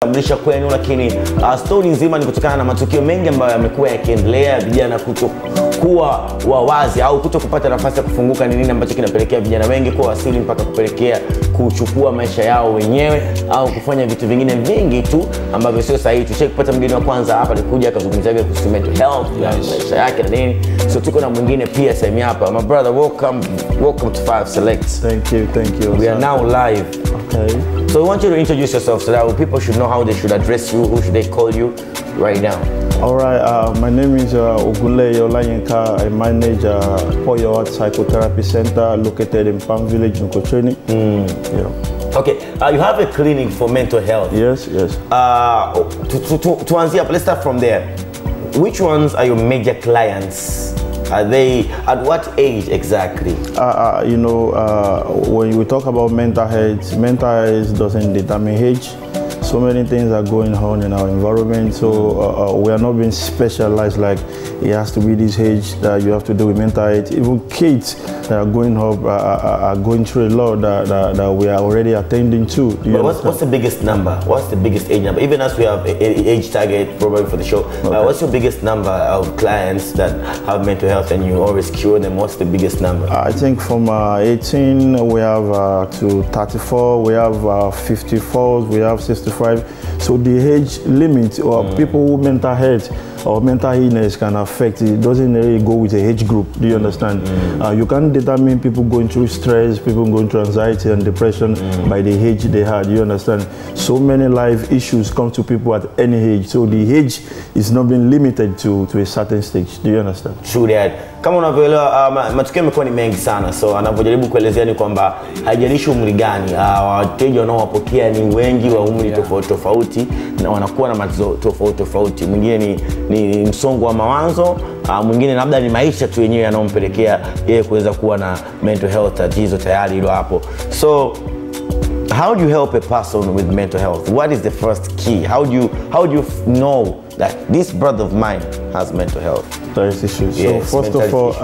Tambulisha kwenu, lakini story nzima ni kutokana na matukio mengi ambayo yamekuwa yakiendelea, vijana kutokuwa wawazi au kutokupata nafasi ya kufunguka. Ni nini ambacho kinapelekea vijana wengi kuwa wasili mpaka kupelekea kuchukua maisha yao wenyewe au kufanya vitu vingine vingi tu ambavyo sio sahihi. Tucheke kupata mgeni wa kwanza hapa alikuja akazungumzia kuhusu mental health, maisha yake na nini. So tuko na mwingine pia sasa hapa. My brother, welcome to 5 Select. Thank you. We are now live. Okay. So I want you to introduce yourself so that people should know how they should address you. Who should they call you right now? All right. My name is Ogule Yolayinka. I manage Poyo Psychotherapy Center located in Palm Village, Nukocheni. Yeah. Okay. You have a clinic for mental health. Yes. To answer, let's start from there. Which ones are your major clients? Are they at what age exactly? When we talk about mental health doesn't determine age. So many things are going on in our environment, so we are not being specialized like it has to be this age that you have to do with mental health. Even kids that are growing up are going through a lot that we are already attending to. But what's the biggest number? What's the biggest age number? Even as we have an age target probably for the show, okay. What's your biggest number of clients that have mental health and you always cure them? What's the biggest number? I think from 18 we have to 34, we have 54, we have 65. So the age limit or people who mental health or mental illness can affect, it doesn't really go with the age group. Do you understand? You can't determine people going through stress, people going through anxiety and depression by the age they had. You understand? So many life issues come to people at any age. So the age is not being limited to a certain stage. Do you understand? True that. Kama unavyoelewa, matukio yamekuwa ni mengi sana. So anavyojaribu kuelezea ni kwamba haijalishi umri gani, wateja wanaowapokea ni wengi wa umri tofauti na wanakuwa na matatizo tofauti. Mwingine ni msongo wa mawazo, mwingine labda ni maisha tu yenyewe yanayompelekea yeye kuweza kuwa na mental health tatizo tayari hilo hapo. So how do you help a person with mental health? What is the first key? How do you know that this brother of mine has mental health? Issues. Yes, so first of all,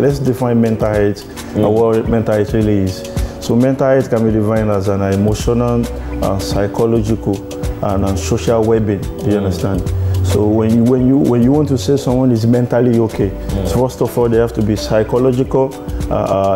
let's define mental health and what mental health really is. So mental health can be defined as an emotional, psychological, and social well-being. Do you understand? So when you want to say someone is mentally okay, so first of all they have to be psychological,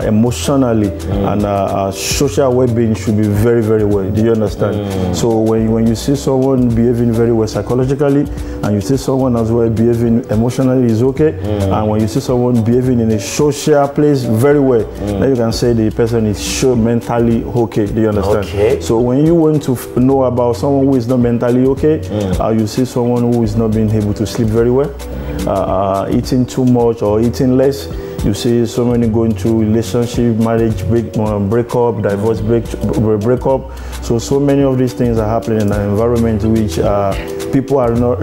emotionally, and social well-being should be very, very well. Do you understand? So when you see someone behaving very well psychologically, and you see someone as well behaving emotionally is okay, and when you see someone behaving in a social place very well, then you can say the person is mentally okay. Do you understand? Okay. So when you want to know about someone who is not mentally okay, you see someone who is not being able to sleep very well, eating too much or eating less. You see so many going through relationship, marriage breakup, divorce breakup. So many of these things are happening in an environment which people are not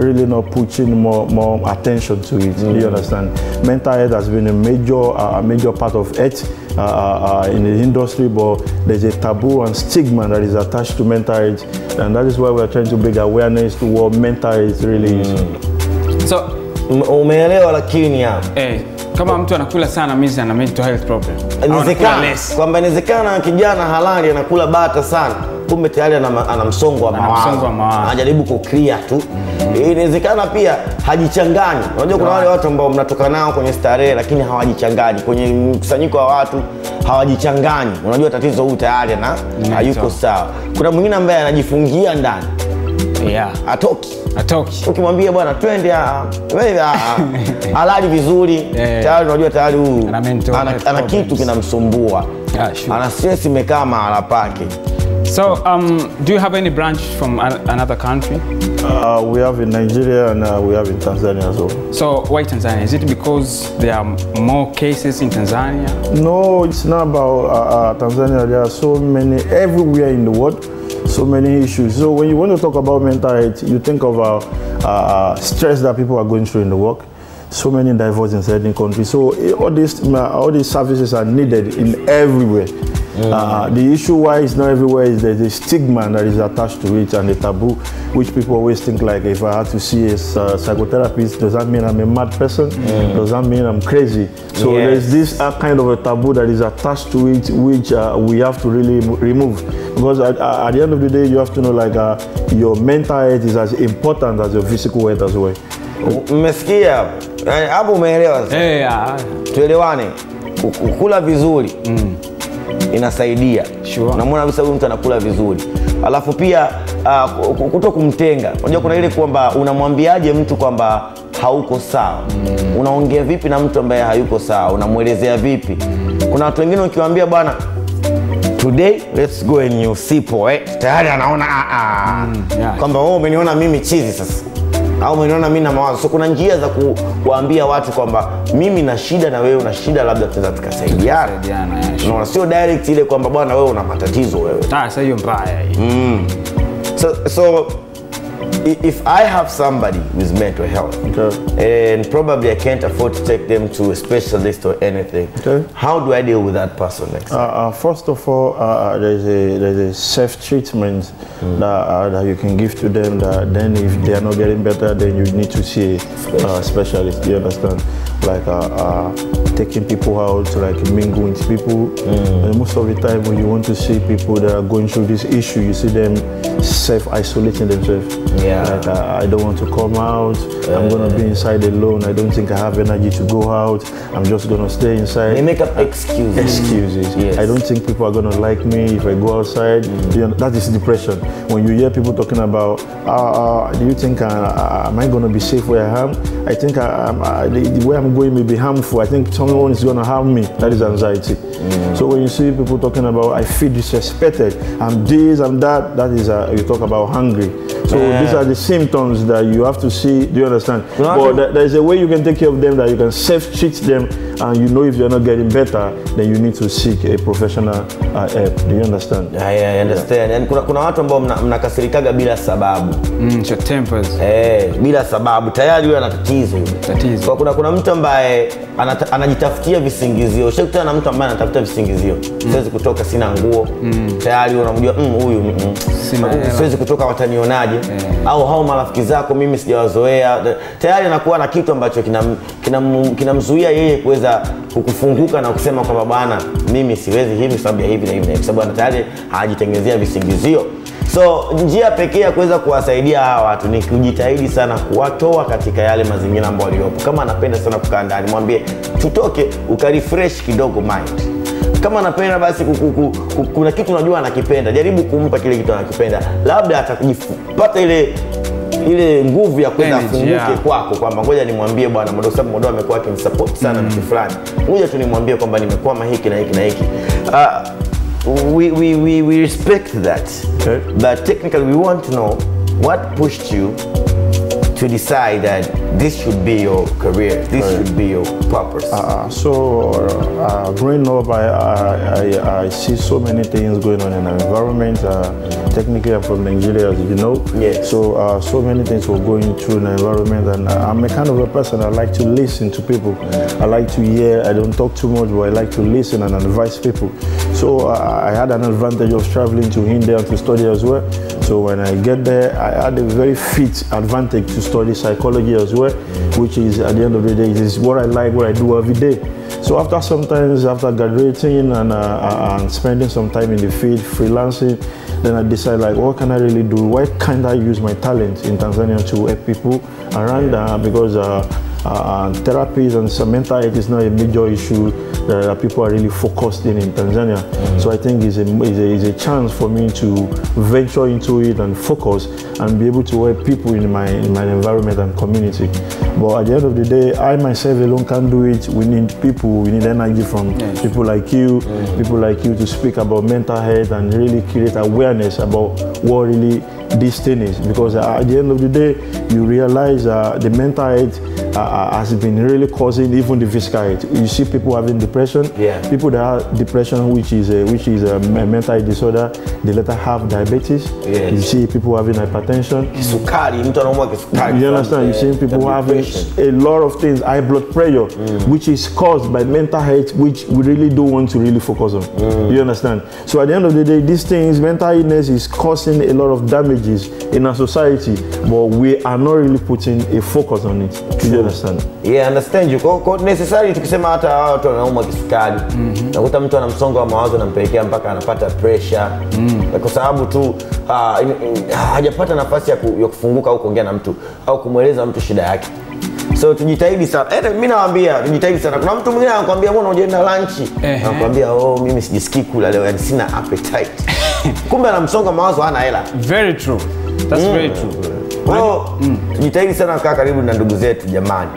putting more attention to it. Do you understand? Mental health has been a major part of it in the industry, but there's a taboo and stigma that is attached to mental health, and that is why we are trying to bring awareness to what mental health really is. So umeelewa lakini hapo kama mtu anakula sana mizi ana mental health problem. Inawezekana kijana halali anakula bata sana, kumbe tayari ana msongo wa mawazo. Anajaribu kuclear tu. Inawezekana pia hajichanganyi. Unajua kuna wale watu ambao mnatoka nao kwenye starehe lakini hawajichanganyi. Kwenye mkusanyiko wa watu hawajichanganyi. Unajua tatizo huu tayari na hayuko sawa. Kuna mwingine ambaye anajifungia ndani. Atoki. Ukimwambia bwana twende wewe halali vizuri, tayari unajua tayari huu ana kitu kinamsumbua. Ana stress imekaa mahala pake. So do you have any branch from another country? We have in Nigeria and we have in Tanzania as well. So why Tanzania? Is it because there are more cases in Tanzania? No, it's not about Tanzania. There are so many everywhere in the world. So many issues. So when you want to talk about mental health, you think of stress that people are going through in the work. So many divorces in certain countries. So all these services are needed in everywhere. The issue why it's not everywhere is there's a stigma that is attached to it and a taboo, which people always think like, if I have to see a psychotherapist, does that mean I'm a mad person? Does that mean I'm crazy? So there's this kind of a taboo that is attached to it, which we have to really remove. Because at the end of the day, you have to know like your mental health is as important as your physical health as well. Mmesikia hapo, umeelewa sasa? Tuelewane, kukula vizuri inasaidia. Unamwona kabisa huyu mtu anakula vizuri. Alafu pia kuto kumtenga. Unajua kuna ile kwamba unamwambiaje mtu kwamba hauko sawa. Unaongea vipi na mtu ambaye hayuko sawa? Unamuelezea vipi? Kuna watu wengine ukiwaambia bwana, today let's go and you see tayari anaona kwamba wewe umeniona mimi chizi sasa, au umeniona mimi na mawazo. So kuna njia za kuambia watu kwamba mimi na shida na wewe una shida, labda tunaweza tukasaidiana. No, sio direct ile kwamba bwana wewe una matatizo wewe. Sasa hiyo mbaya hii. So if I have somebody with mental health, and probably I can't afford to take them to a specialist or anything, how do I deal with that person next time? First of all, there's a self-treatment that you can give to them, that then if they are not getting better, then you need to see a specialist. You understand? Like taking people out to like mingle with people. And most of the time when you want to see people that are going through this issue, you see them self-isolating themselves. Like I don't want to come out, I'm going to be inside alone, I don't think I have energy to go out, I'm just going to stay inside. They make up excuses. I don't think people are going to like me if I go outside. That is depression. When you hear people talking about, do you think am I going to be safe where I am? I think the way I'm going may be harmful. I think someone is going to harm me. That is anxiety. So when you see people talking about, I feel disrespected, I'm this, I'm that, that is, you talk about hungry. So these are the symptoms that you have to see. Do you understand? But there's a way you can take care of them, that you can self-treat them, and you know if you're not getting better, then you need to seek a professional help. Do you understand? I understand. And kuna watu ambao mnakasirikaga bila sababu. Your tempers. Bila sababu. Tayari wewe ana tatizo. Kuna mtu ambaye anajitafutia visingizio. Ushakutana na mtu ambaye anatafuta visingizio. Siwezi kutoka, sina nguo. Tayari unamjua huyu siwezi kutoka, watanionaje? Au hao marafiki zako mimi sijawazoea. Tayari anakuwa na kitu ambacho kinamzuia yeye kuweza kukufunguka na kusema kwamba bwana mimi siwezi hivi sababu ya hivi na hivi, kwa sababu tayari hajitengenezea visingizio. So njia pekee ya kuweza kuwasaidia hawa watu ni kujitahidi sana kuwatoa katika yale mazingira ambayo waliopo. Kama anapenda sana kukaa ndani, mwambie tutoke ukarefresh kidogo mind. Kama anapenda basi kuna kitu unajua anakipenda, jaribu kumpa kile kitu anakipenda. Labda atakujipata ile nguvu ya kwenda afunguke kwako, kwamba ngoja nimwambie bwana Modo, sababu Modo amekuwa akinisupport sana mtu fulani. Ngoja tu nimwambie kwamba nimekwama hiki na hiki na hiki. We respect that. But technically we want to know what pushed you to decide that this should be your career, this should be your purpose. Growing up, I see so many things going on in the environment. Technically, I'm from Nigeria, as you know. So many things were going through in the environment, and I'm a kind of a person, I like to listen to people. I like to hear, I don't talk too much, but I like to listen and advise people. So I had an advantage of traveling to India to study as well. So when I get there, I had a very fit advantage to study psychology as well, which is, at the end of the day, is what I like, what I do every day. So after graduating and spending some time in the field, freelancing, then I decided, like, what can I really do? Why can't I use my talent in Tanzania to help people around because therapies and some mental health is not a major issue that people are really focused in Tanzania. So I think it's a chance for me to venture into it and focus and be able to help people in my environment and community. But at the end of the day, I myself alone can't do it. We need people, we need energy from people like you, to speak about mental health and really create awareness about what really this thing is. Because at the end of the day, you realize the mental health has been really causing even the physicality. You see people having depression. People that have depression, which is a mental disorder, they later have diabetes. You see people having hypertension. You understand? You see people having a lot of things, high blood pressure, which is caused by mental health, which we really don't want to really focus on. You understand? So at the end of the day, these things, mental illness is causing a lot of damages in our society, but we are not really putting a focus on it. Do you understand? Yeah, I understand you. Necessarily tukisema hata watu wanaumwa kisukari, nakuta mtu ana msongo wa mawazo nampelekea mpaka anapata pressure, kwa sababu tu hajapata nafasi ya kufunguka au kuongea na mtu au kumweleza mtu shida yake. So tujitahidi sana. Mimi nawaambia tujitahidi sana. Kuna mtu mwingine anakuambia mbona unaenda lunch? Anakuambia mimi sijisikii kula leo, yani sina appetite. Kumbe ana msongo wa mawazo, hana hela. Very true. That's very true. Tujitahidi sana kukaa karibu na ndugu zetu jamani.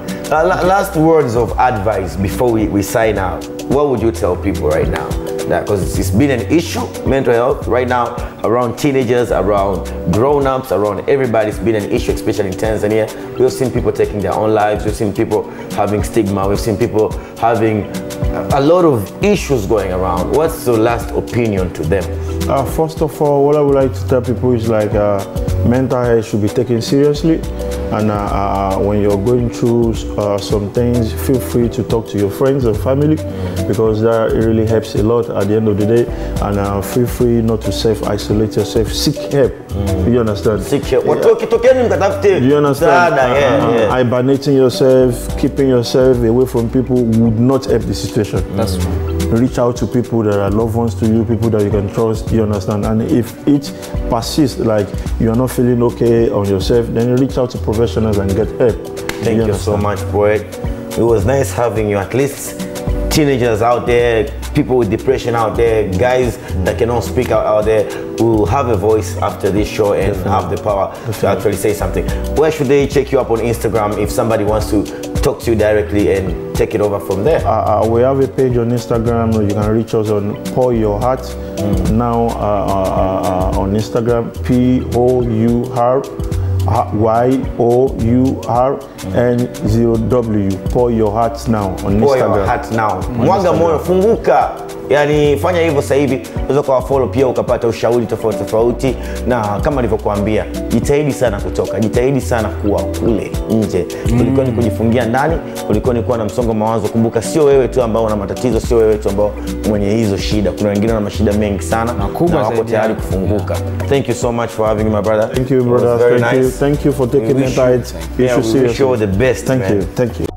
Last words of advice before we sign out. What would you tell people right now? Because it's been an issue, mental health right now, around teenagers, around grown-ups, around everybody. It's been an issue, especially in Tanzania. We've seen people taking their own lives. We've seen people having stigma. We've seen people having a lot of issues going around. What's your last opinion to them? First of all, what I would like to tell people is like mental health should be taken seriously. And when you're going through some things, feel free to talk to your friends and family, because that really helps a lot at the end of the day. And feel free not to self-isolate yourself. Seek help. You understand? Seek help. You understand? Hibernating yourself, keeping yourself away from people would not help the situation. That's true. Reach out to people that are loved ones to you, people that you can trust. You understand? And if it persists, like you're not feeling okay on yourself, then reach out to professionals and get help. Thank you so much, Poet. It was nice having you. At least teenagers out there, people with depression out there, guys that cannot speak out there, will have a voice after this show and have the power to actually say something. Where should they check you up on Instagram if somebody wants to talk to you directly and take it over from there? We have a page on Instagram. You can reach us on Pour Your Heart. Now on Instagram, POURYOURN0W. Pour Your Heart Now on Instagram. Pour Your Heart Now. Mwaga moyo, funguka. Yani fanya hivyo sasa hivi, unaweza kufollow pia ukapata ushauri tofauti, na kama nilivyokuambia, jitahidi sana kutoka, jitahidi sana kuwa kule nje. Kuliko ni kujifungia ndani, kuliko ni kuwa na msongo mawazo. Kumbuka sio wewe tu ambao una matatizo, sio wewe tu ambao mwenye hizo shida. Kuna wengine wana mashida mengi sana na wako tayari kufunguka. Thank you so much for having me, my brother. Thank you, brother. Thank you for taking the time. We wish you all the best. Thank you.